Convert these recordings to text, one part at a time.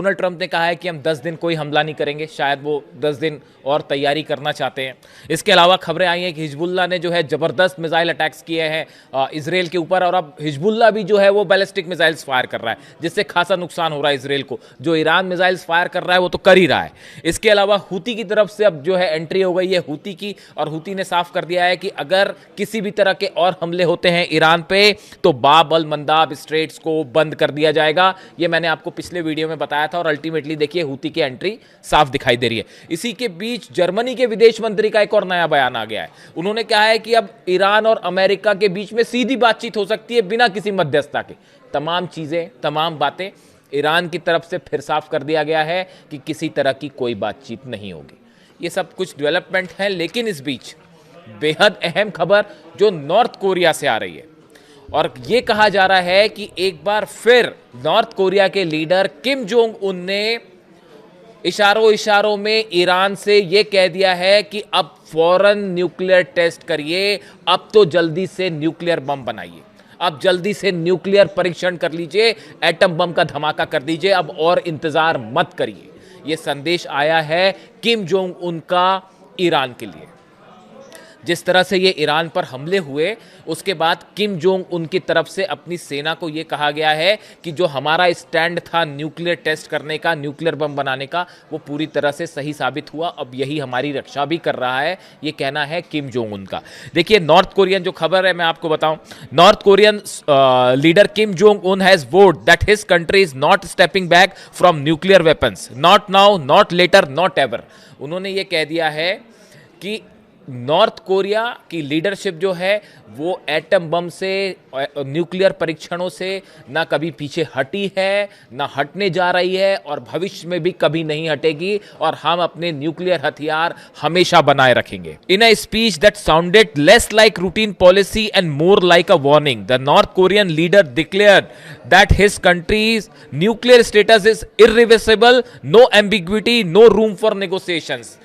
Donald Trump ने कहा है कि हम 10 दिन कोई हमला नहीं करेंगे, शायद वो 10 दिन और तैयारी करना चाहते हैं। इसके अलावा खबरें आई हैं कि हिजबुल्लाह ने जो है ज़बरदस्त मिसाइल अटैक्स किए हैं इसराइल के ऊपर, और अब हिजबुल्लाह भी जो है वो बैलिस्टिक मिसाइल्स फायर कर रहा है, जिससे खासा नुकसान हो रहा है इसराइल को। जो ईरान मिसाइल्स फायर कर रहा है वो तो कर ही रहा है। इसके अलावा हूती की तरफ से अब जो है एंट्री हो गई है हूती की, और हूती ने साफ कर दिया है कि अगर किसी भी तरह के और हमले होते हैं ईरान पे तो बाब अल मंदाब स्ट्रेट्स को बंद कर दिया जाएगा। ये मैंने आपको पिछले वीडियो में बताया था, और अल्टीमेटली देखिए हूती की एंट्री साफ दिखाई दे रही है। इसी के बीच जर्मनी के विदेश मंत्री का एक और नया बयान आ गया है। उन्होंने कहा है कि अब ईरान और अमेरिका के बीच में सीधी बातचीत हो सकती है बिना किसी मध्यस्थता के। तमाम चीजें, तमाम बातें ईरान की तरफ से फिर साफ कर दिया गया है कि किसी तरह की कोई बातचीत नहीं होगी। ये सब कुछ डेवलपमेंट है, लेकिन इस बीच बेहद अहम खबर जो नॉर्थ कोरिया से आ रही है, और यह कहा जा रहा है कि एक बार फिर नॉर्थ कोरिया के लीडर किम जोंग उन ने इशारों इशारों में ईरान से यह कह दिया है कि अब फौरन न्यूक्लियर टेस्ट करिए, अब तो जल्दी से न्यूक्लियर बम बनाइए, अब जल्दी से न्यूक्लियर परीक्षण कर लीजिए, एटम बम का धमाका कर दीजिए, अब और इंतजार मत करिए। यह संदेश आया है किम जोंग उन का ईरान के लिए। जिस तरह से ये ईरान पर हमले हुए उसके बाद किम जोंग उनकी तरफ से अपनी सेना को ये कहा गया है कि जो हमारा स्टैंड था न्यूक्लियर टेस्ट करने का, न्यूक्लियर बम बनाने का, वो पूरी तरह से सही साबित हुआ, अब यही हमारी रक्षा भी कर रहा है, ये कहना है किम जोंग उन का। देखिए नॉर्थ कोरियन जो खबर है मैं आपको बताऊं, North Korean leader Kim Jong Un has vowed that his country is not stepping back from nuclear weapons, not now, not later, not ever. उन्होंने ये कह दिया है कि नॉर्थ कोरिया की लीडरशिप जो है वो एटम बम से, न्यूक्लियर परीक्षणों से ना कभी पीछे हटी है, ना हटने जा रही है, और भविष्य में भी कभी नहीं हटेगी, और हम अपने न्यूक्लियर हथियार हमेशा बनाए रखेंगे। In a speech that sounded less like routine policy and more like a warning, the North Korean leader declared that his country's nuclear status is irreversible, no ambiguity, no room for negotiations.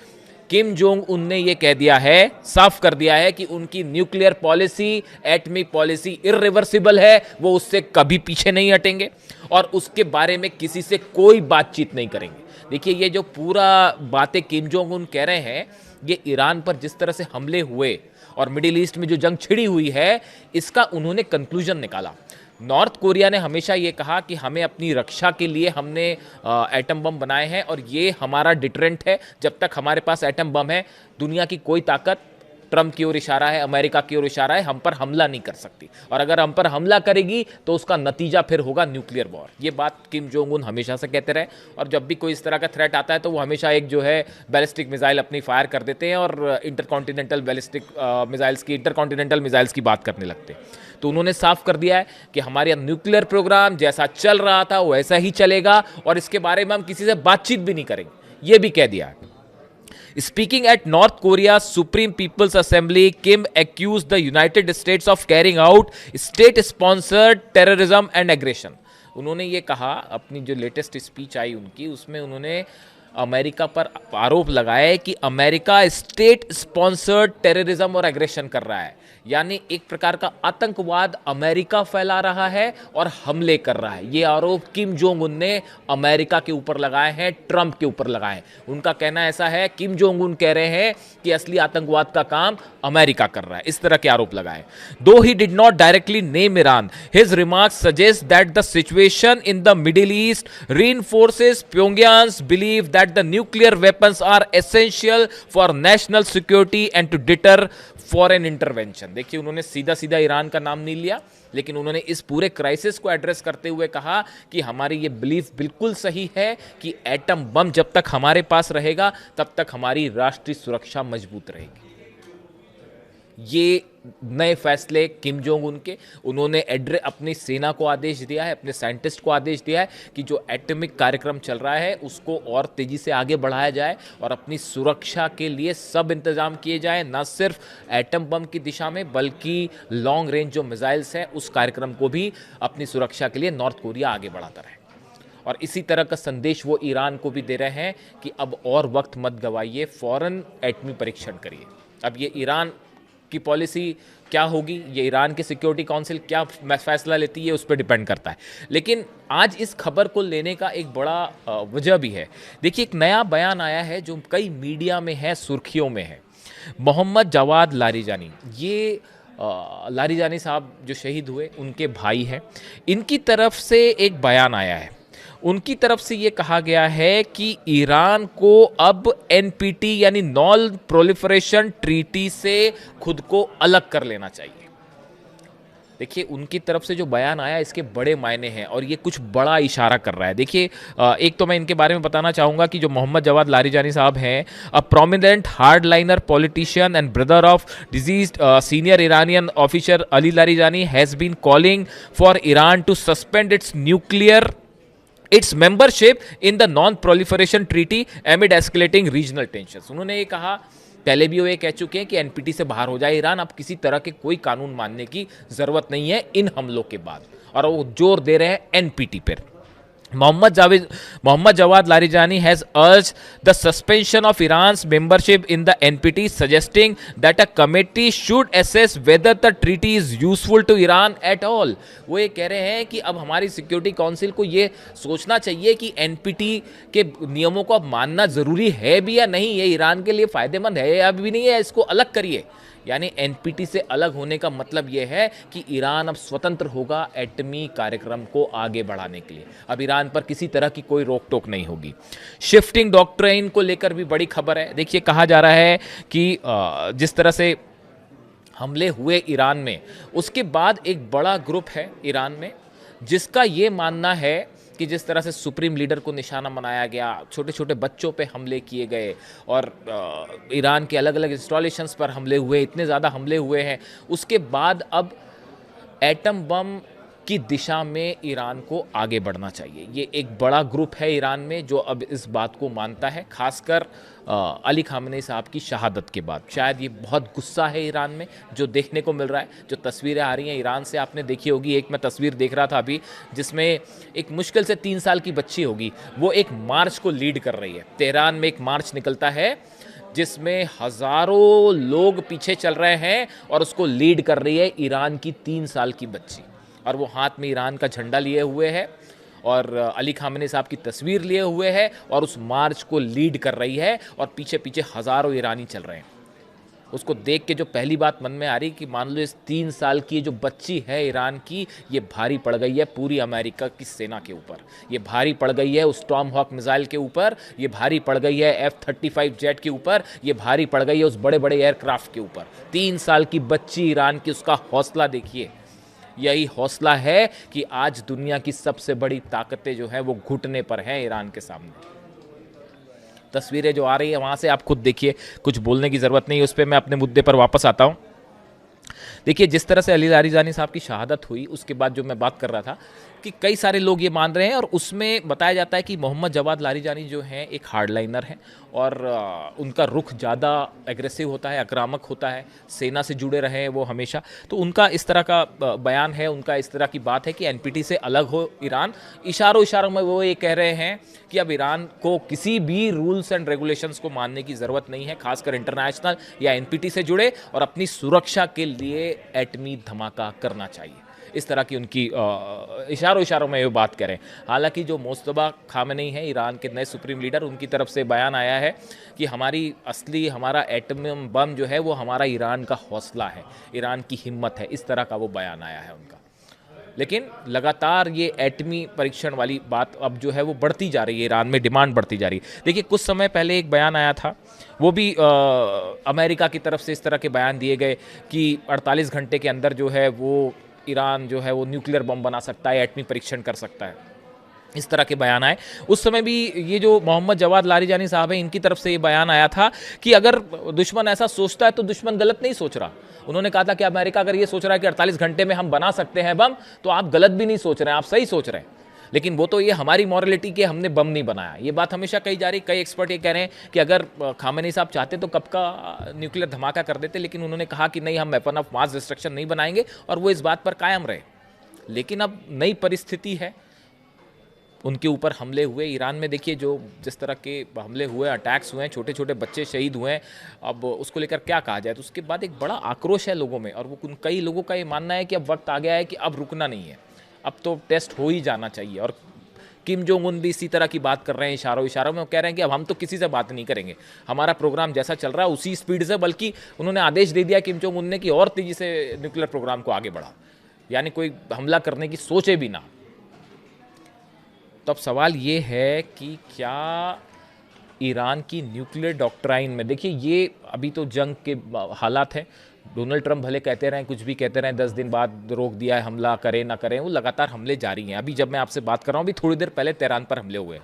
Kim Jong Un ने यह कह दिया है, साफ कर दिया है कि उनकी nuclear policy, atomic policy irreversible है, वो उससे कभी पीछे नहीं हटेंगे और उसके बारे में किसी से कोई बातचीत नहीं करेंगे। देखिए ये जो पूरा बातें किम जोंग उन कह रहे हैं, ये ईरान पर जिस तरह से हमले हुए और मिडिल ईस्ट में जो जंग छिड़ी हुई है, इसका उन्होंने कंक्लूजन निकाला। नॉर्थ कोरिया ने हमेशा ये कहा कि हमें अपनी रक्षा के लिए हमने एटम बम बनाए हैं और ये हमारा डिटरेंट है। जब तक हमारे पास एटम बम है, दुनिया की कोई ताकत, ट्रंप की ओर इशारा है, अमेरिका की ओर इशारा है, हम पर हमला नहीं कर सकती, और अगर हम पर हमला करेगी तो उसका नतीजा फिर होगा न्यूक्लियर वॉर। ये बात किम जोंग उन हमेशा से कहते रहे, और जब भी कोई इस तरह का थ्रेट आता है तो वो हमेशा एक जो है बैलिस्टिक मिसाइल अपनी फायर कर देते हैं और इंटरकॉन्टिनेंटल बैलिस्टिक मिसाइल्स की, इंटरकॉन्टिनेंटल मिसाइल्स की बात करने लगते हैं। तो उन्होंने साफ कर दिया है कि हमारे न्यूक्लियर प्रोग्राम जैसा चल रहा था वैसा ही चलेगा, और इसके बारे में हम किसी से बातचीत भी नहीं करेंगे, ये भी कह दिया है। Speaking at North Korea's Supreme People's Assembly, Kim accused the United States of carrying out state-sponsored terrorism and aggression. उन्होंने ये कहा, अपनी जो लेटेस्ट स्पीच आई उनकी, उसमें उन्होंने अमेरिका पर आरोप लगाया कि अमेरिका स्टेट स्पॉन्सर्ड टेररिज्म और एग्रेशन कर रहा है, यानी एक प्रकार का आतंकवाद अमेरिका फैला रहा है और हमले कर रहा है। ये आरोप किम जोंग उन ने अमेरिका के ऊपर लगाए हैं, ट्रंप के ऊपर लगाए हैं। उनका कहना ऐसा है, किम जोंग उन कह रहे हैं कि असली आतंकवाद का काम अमेरिका कर रहा है, इस तरह के आरोप लगाए। दो he did not directly name Iran, his remarks suggest that the situation in the middle east reinforces Pyongyang's belief that the nuclear weapons are essential for national security and to deter foreign intervention। देखिए उन्होंने सीधा सीधा Iran का नाम नहीं लिया, लेकिन उन्होंने इस पूरे क्राइसिस को एड्रेस करते हुए कहा कि हमारी ये बिलीफ बिल्कुल सही है कि एटम बम जब तक हमारे पास रहेगा तब तक हमारी राष्ट्रीय सुरक्षा मजबूत रहेगी। ये नए फैसले किम जोंग उन के, उन्होंने अपनी सेना को आदेश दिया है, अपने साइंटिस्ट को आदेश दिया है कि जो एटॉमिक कार्यक्रम चल रहा है उसको और तेजी से आगे बढ़ाया जाए और अपनी सुरक्षा के लिए सब इंतजाम किए जाए, न सिर्फ एटम बम की दिशा में बल्कि लॉन्ग रेंज जो मिसाइल्स हैं उस कार्यक्रम को भी अपनी सुरक्षा के लिए नॉर्थ कोरिया आगे बढ़ाता रहे। और इसी तरह का संदेश वो ईरान को भी दे रहे हैं कि अब और वक्त मत गवाइए, फौरन एटमी परीक्षण करिए। अब ये ईरान उसकी पॉलिसी क्या होगी, ये ईरान की सिक्योरिटी काउंसिल क्या फैसला लेती है उस पर डिपेंड करता है। लेकिन आज इस खबर को लेने का एक बड़ा वजह भी है। देखिए, एक नया बयान आया है जो कई मीडिया में है, सुर्खियों में है। मोहम्मद जवाद लारिजानी, ये लारिजानी साहब जो शहीद हुए उनके भाई हैं, इनकी तरफ से एक बयान आया है। उनकी तरफ से ये कहा गया है कि ईरान को अब एनपीटी यानी नॉन प्रोलिफरेशन ट्रीटी से खुद को अलग कर लेना चाहिए। देखिए, उनकी तरफ से जो बयान आया इसके बड़े मायने हैं और ये कुछ बड़ा इशारा कर रहा है। देखिए, एक तो मैं इनके बारे में बताना चाहूँगा कि जो मोहम्मद जवाद लारिजानी साहब हैं, a prominent hardliner politician and brother of deceased senior Iranian officer Ali Larijani has been calling for Iran to suspend its membership in the non-proliferation treaty amid escalating regional tensions। उन्होंने ये कहा, पहले भी वो ये कह चुके हैं कि एनपीटी से बाहर हो जाए ईरान, अब किसी तरह के कोई कानून मानने की जरूरत नहीं है इन हमलों के बाद, और वो जोर दे रहे हैं एनपीटी पर। Mohammad Jawad Larijani has urged the suspension of Iran's membership in the NPT, suggesting that a committee should assess whether the treaty is useful to Iran at all। वो ये कह रहे हैं कि अब हमारी सिक्योरिटी काउंसिल को ये सोचना चाहिए कि एनपीटी के नियमों को अब मानना ज़रूरी है भी या नहीं, ये ईरान के लिए फ़ायदेमंद है या भी नहीं है, इसको अलग करिए। यानी एनपीटी से अलग होने का मतलब यह है कि ईरान अब स्वतंत्र होगा एटमी कार्यक्रम को आगे बढ़ाने के लिए। अब ईरान पर किसी तरह की कोई रोक टोक नहीं होगी। शिफ्टिंग डॉक्ट्राइन को लेकर भी बड़ी खबर है। देखिए, कहा जा रहा है कि जिस तरह से हमले हुए ईरान में, उसके बाद एक बड़ा ग्रुप है ईरान में जिसका ये मानना है कि जिस तरह से सुप्रीम लीडर को निशाना बनाया गया, छोटे छोटे बच्चों पे हमले किए गए और ईरान के अलग अलग इंस्टॉलेशंस पर हमले हुए, इतने ज़्यादा हमले हुए हैं, उसके बाद अब एटम बम की दिशा में ईरान को आगे बढ़ना चाहिए। ये एक बड़ा ग्रुप है ईरान में जो अब इस बात को मानता है, खासकर अली खामनेई साहब की शहादत के बाद। शायद ये बहुत गुस्सा है ईरान में जो देखने को मिल रहा है। जो तस्वीरें आ रही हैं ईरान से, आपने देखी होगी, एक मैं तस्वीर देख रहा था अभी जिसमें एक मुश्किल से 3 साल की बच्ची होगी, वो एक मार्च को लीड कर रही है। तेहरान में एक मार्च निकलता है जिसमें हज़ारों लोग पीछे चल रहे हैं और उसको लीड कर रही है ईरान की 3 साल की बच्ची, और वो हाथ में ईरान का झंडा लिए हुए है और अली खामनेई साहब की तस्वीर लिए हुए है और उस मार्च को लीड कर रही है और पीछे पीछे हज़ारों ईरानी चल रहे हैं। उसको देख के जो पहली बात मन में आ रही कि मान लो इस 3 साल की जो बच्ची है ईरान की, ये भारी पड़ गई है पूरी अमेरिका की सेना के ऊपर, ये भारी पड़ गई है उस टॉम हॉक मिसाइल के ऊपर, ये भारी पड़ गई है F-35 जेट के ऊपर, ये भारी पड़ गई है उस बड़े बड़े एयरक्राफ्ट के ऊपर। 3 साल की बच्ची ईरान की, उसका हौसला देखिए। यही हौसला है कि आज दुनिया की सबसे बड़ी ताकतें जो हैं वो घुटने पर हैं ईरान के सामने। तस्वीरें जो आ रही है वहाँ से आप खुद देखिए, कुछ बोलने की ज़रूरत नहीं है, उस पर मैं अपने मुद्दे पर वापस आता हूँ। देखिए, जिस तरह से अली लारिजानी साहब की शहादत हुई उसके बाद जो मैं बात कर रहा था कि कई सारे लोग ये मान रहे हैं और उसमें बताया जाता है कि मोहम्मद जवाद लारिजानी जो हैं एक हार्डलाइनर हैं और उनका रुख ज़्यादा एग्रेसिव होता है, आक्रामक होता है, सेना से जुड़े रहे हैं वो हमेशा। तो उनका इस तरह का बयान है, उनका इस तरह की बात है कि एनपीटी से अलग हो ईरान। इशारों इशारों में वो ये कह रहे हैं कि अब ईरान को किसी भी रूल्स एंड रेगुलेशंस को मानने की ज़रूरत नहीं है, खासकर इंटरनेशनल या एनपीटी से जुड़े, और अपनी सुरक्षा के लिए एटमी धमाका करना चाहिए। इस तरह की उनकी इशारों इशारों में ये बात करें। हालांकि जो मुस्तफा खामेनेई हैं ईरान के नए सुप्रीम लीडर, उनकी तरफ से बयान आया है कि हमारा एटम बम जो है वो हमारा ईरान का हौसला है, ईरान की हिम्मत है, इस तरह का वो बयान आया है उनका। लेकिन लगातार ये एटमी परीक्षण वाली बात अब जो है वो बढ़ती जा रही है, ईरान में डिमांड बढ़ती जा रही है। देखिए, कुछ समय पहले एक बयान आया था, वो भी अमेरिका की तरफ से इस तरह के बयान दिए गए कि 48 घंटे के अंदर जो है वो ईरान जो है वो न्यूक्लियर बम बना सकता है, एटमी परीक्षण कर सकता है, इस तरह के बयान आए। उस समय भी ये जो मोहम्मद जवाद लारिजानी साहब हैं, इनकी तरफ से ये बयान आया था कि अगर दुश्मन ऐसा सोचता है तो दुश्मन गलत नहीं सोच रहा। उन्होंने कहा था कि अमेरिका अगर ये सोच रहा है कि 48 घंटे में हम बना सकते हैं बम, तो आप गलत भी नहीं सोच रहे हैं, आप सही सोच रहे हैं। लेकिन वो तो ये हमारी मॉरलिटी के हमने बम नहीं बनाया, ये बात हमेशा कही जा रही। कई एक्सपर्ट ये कह रहे हैं कि अगर खामेनेई साहब चाहते तो कब का न्यूक्लियर धमाका कर देते, लेकिन उन्होंने कहा कि नहीं, हम वेपन ऑफ मास डिस्ट्रक्शन नहीं बनाएंगे, और वो इस बात पर कायम रहे। लेकिन अब नई परिस्थिति है, उनके ऊपर हमले हुए। ईरान में देखिए जो जिस तरह के हमले हुए, अटैक्स हुए हैं, छोटे छोटे बच्चे शहीद हुए हैं, अब उसको लेकर क्या कहा जाए। तो उसके बाद एक बड़ा आक्रोश है लोगों में, और वो कई लोगों का ये मानना है कि अब वक्त आ गया है कि अब रुकना नहीं है, अब तो टेस्ट हो ही जाना चाहिए। और किम जोंग उन भी इसी तरह की बात कर रहे हैं, इशारों इशारों में वो कह रहे हैं कि अब हम तो किसी से बात नहीं करेंगे, हमारा प्रोग्राम जैसा चल रहा है उसी स्पीड से, बल्कि उन्होंने आदेश दे दिया किम जोंग उन ने कि और तेजी से न्यूक्लियर प्रोग्राम को आगे बढ़ा, यानी कोई हमला करने की सोचे भी ना। तो अब सवाल ये है कि क्या ईरान की न्यूक्लियर डॉक्ट्राइन में, देखिए ये अभी तो जंग के हालात हैं, डोनाल्ड ट्रंप भले कहते रहें, कुछ भी कहते रहें, 10 दिन बाद रोक दिया है, हमला करें ना करें, वो लगातार हमले जारी हैं। अभी जब मैं आपसे बात कर रहा हूँ, अभी थोड़ी देर पहले तेहरान पर हमले हुए,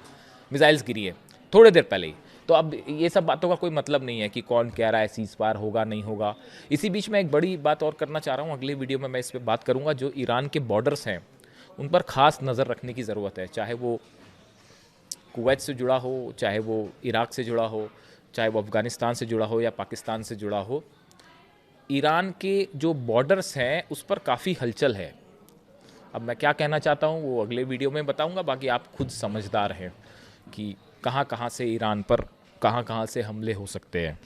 मिसाइल्स गिरी है थोड़ी देर पहले ही। तो अब ये सब बातों का कोई मतलब नहीं है कि कौन कह रहा है सीज फायर होगा नहीं होगा। इसी बीच में एक बड़ी बात और करना चाह रहा हूँ, अगली वीडियो में मैं इस पर बात करूँगा। जो ईरान के बॉर्डर्स हैं उन पर खास नज़र रखने की ज़रूरत है, चाहे वो कुवैत से जुड़ा हो, चाहे वो इराक से जुड़ा हो, चाहे वो अफ़गानिस्तान से जुड़ा हो या पाकिस्तान से जुड़ा हो। ईरान के जो बॉर्डर्स हैं उस पर काफ़ी हलचल है। अब मैं क्या कहना चाहता हूँ वो अगले वीडियो में बताऊँगा, बाकी आप खुद समझदार हैं कि कहाँ कहाँ से ईरान पर कहाँ कहाँ से हमले हो सकते हैं।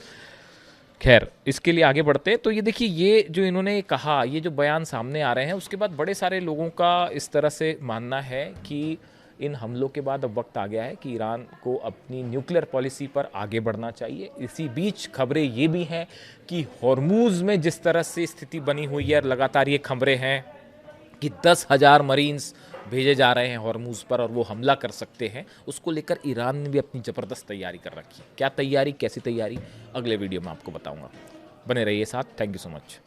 खैर, इसके लिए आगे बढ़ते हैं। तो ये देखिए, ये जो इन्होंने कहा, ये जो बयान सामने आ रहे हैं, उसके बाद बड़े सारे लोगों का इस तरह से मानना है कि इन हमलों के बाद अब वक्त आ गया है कि ईरान को अपनी न्यूक्लियर पॉलिसी पर आगे बढ़ना चाहिए। इसी बीच खबरें ये भी हैं कि हॉर्मूज़ में जिस तरह से स्थिति बनी हुई है, लगातार ये खबरें हैं कि 10,000 मरीन्स भेजे जा रहे हैं हॉर्मूज़ पर और वो हमला कर सकते हैं। उसको लेकर ईरान ने भी अपनी ज़बरदस्त तैयारी कर रखी है। क्या तैयारी, कैसी तैयारी, अगले वीडियो में आपको बताऊंगा। बने रहिए साथ। Thank you so much.